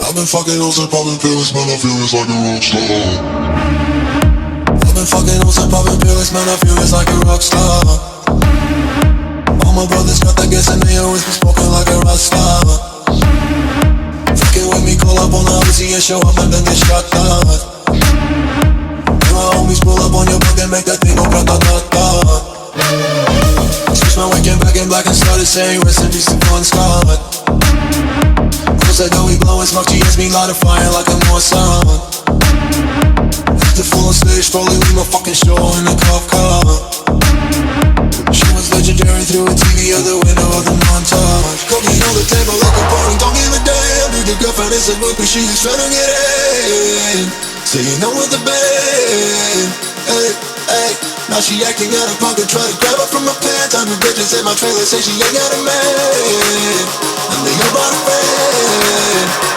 I've been fucking hoes and popping pills, man, I feel it's like a rock star. I've been fucking hoes and popping pills, man, I feel it's like a rock star. All my brothers got that gas and they always been smoking like a rock star. Fucking with me, call up on the Uzi and show up and then get shot down. And my homies pull up on your block and make that thing go grata-ta-ta. Switch my weekend back in black and started saying rest in peace to Bon Scott. Close that door, we blowin' smoke, she hits me light a fire like a Mossad. After full on stage, probably leave my fucking show in a cop car. She was legendary through a TV out the window of the montage. Cooking on the table like a party, don't give a damn. Dude, your girlfriend is a groupie, she is trying to get in. Saying I'm with the band, hey, hey. Now she acting out of pocket, try to grab her from my pants. I'm the bitches in my trailer, say she ain't got a man, and they all bought a friend.